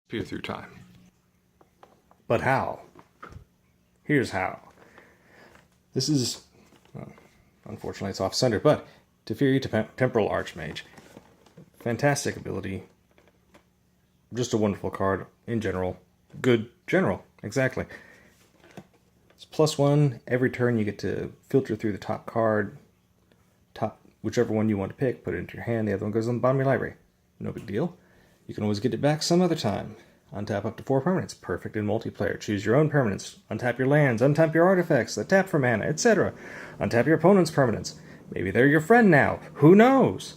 disappear through time. But how? Here's how. This is, well, unfortunately it's off-center, but Teferi Temporal Archmage. Fantastic ability. Just a wonderful card in general. Good general, exactly. It's +1. Every turn you get to filter through the top card. Whichever one you want to pick, put it into your hand. The other one goes on the bottom of your library. No big deal. You can always get it back some other time. Untap up to 4 permanents. Perfect in multiplayer. Choose your own permanents. Untap your lands. Untap your artifacts that tap for mana, etc. Untap your opponent's permanents. Maybe they're your friend now. Who knows?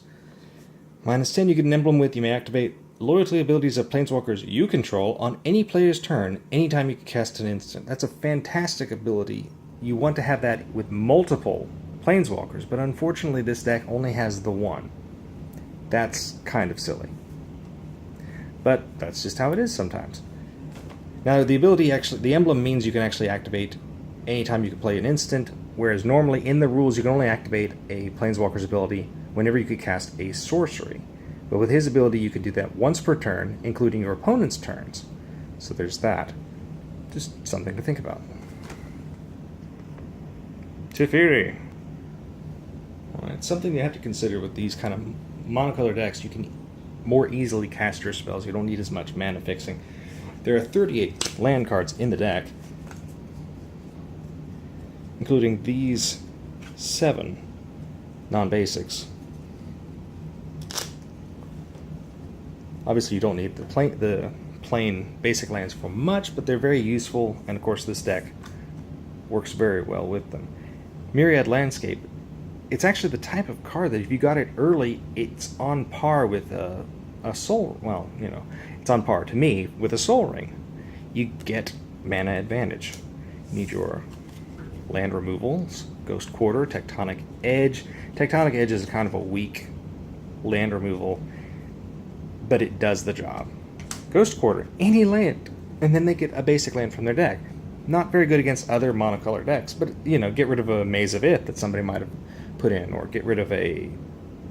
-10, you get an emblem with. You may activate loyalty abilities of planeswalkers you control on any player's turn anytime you can cast an instant. That's a fantastic ability. You want to have that with multiple planeswalkers, but unfortunately this deck only has the one. That's kind of silly. But that's just how it is sometimes. Now the ability the emblem means you can actually activate anytime you can play an instant, whereas normally in the rules you can only activate a planeswalker's ability whenever you could cast a sorcery. But with his ability you can do that once per turn, including your opponent's turns. So there's that. Just something to think about. Teferi. Well, it's something you have to consider with these kind of monocolor decks. You can more easily cast your spells. You don't need as much mana fixing. There are 38 land cards in the deck, including these 7 non-basics. Obviously you don't need the plain basic lands for much, but they're very useful, and of course this deck works very well with them. Myriad Landscape. It's actually the type of card that if you got it early, it's on par with a soul. Well, you know, it's on par to me with a Soul Ring. You get mana advantage. You need your land removals, Ghost Quarter, Tectonic Edge. Tectonic Edge is kind of a weak land removal, but it does the job. Ghost Quarter, any land, and then they get a basic land from their deck. Not very good against other monocolor decks, but, you know, get rid of a Maze of Ith that somebody might have put in, or get rid of a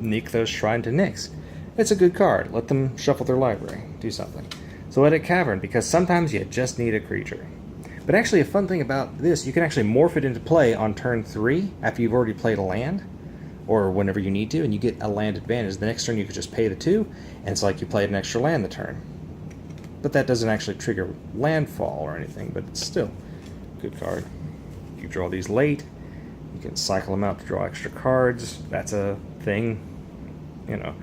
Nykthos Shrine to Nyx. It's a good card. Let them shuffle their library. Do something. Zoetic Cavern, because sometimes you just need a creature. But actually a fun thing about this, you can actually morph it into play on turn 3 after you've already played a land, or whenever you need to, and you get a land advantage. The next turn you could just pay the 2, and it's like you played an extra land the turn. But that doesn't actually trigger landfall or anything, but it's still a good card. You draw these late, you can cycle them out to draw extra cards. That's a thing. You know,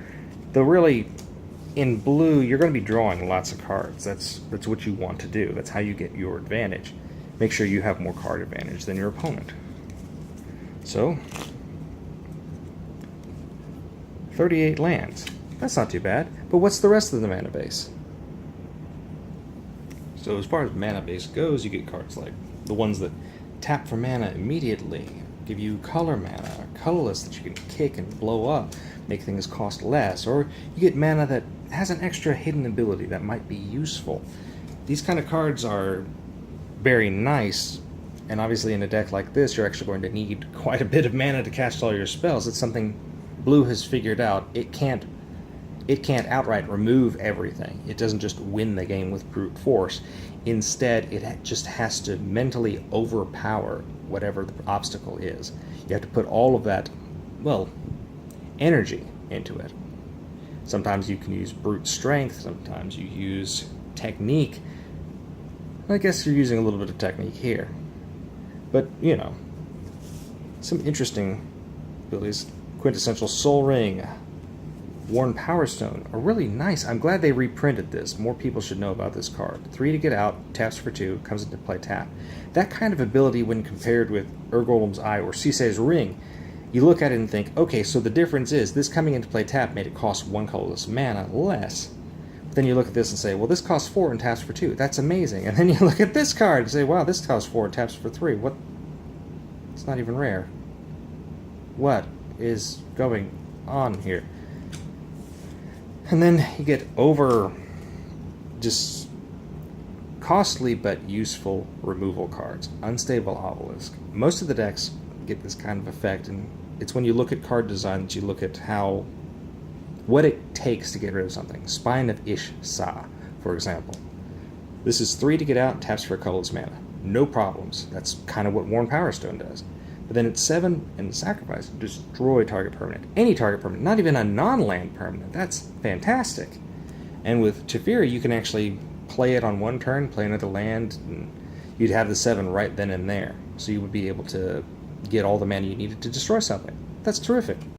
in blue, you're going to be drawing lots of cards. That's what you want to do. That's how you get your advantage. Make sure you have more card advantage than your opponent. So, 38 lands. That's not too bad. But what's the rest of the mana base? So as far as mana base goes, you get cards like the ones that tap for mana immediately, give you color mana, colorless that you can kick and blow up, make things cost less, or you get mana that has an extra hidden ability that might be useful. These kind of cards are very nice, and obviously in a deck like this you're actually going to need quite a bit of mana to cast all your spells. It's something Blue has figured out. It can't outright remove everything. It doesn't just win the game with brute force. Instead, it just has to mentally overpower whatever the obstacle is. You have to put all of that, well, energy into it. Sometimes you can use brute strength, sometimes you use technique. I guess you're using a little bit of technique here. But, you know, some interesting abilities. Quintessential Soul Ring, Worn Power Stone are really nice. I'm glad they reprinted this. More people should know about this card. 3 to get out, taps for 2, comes into play tap. That kind of ability, when compared with Urgolem's Eye or Sisay's Ring, you look at it and think, okay, so the difference is this coming into play tap made it cost 1 colorless mana less. But then you look at this and say, well, this costs 4 and taps for 2. That's amazing. And then you look at this card and say, wow, this costs 4 and taps for 3. What? It's not even rare. What is going on here? And then you get over just costly but useful removal cards. Unstable Obelisk. Most of the decks get this kind of effect, and it's when you look at card design that you look at what it takes to get rid of something. Spine of Ish-Sa. for example. This is 3 to get out, taps for a colorless mana. No problems. That's kind of what Worn Powerstone does. But then it's 7 and sacrifice, destroy target permanent. Any target permanent, not even a non-land permanent. That's fantastic. And with Teferi, you can actually play it on one turn, play another land, and you'd have the 7 right then and there. So you would be able to get all the mana you needed to destroy something. That's terrific.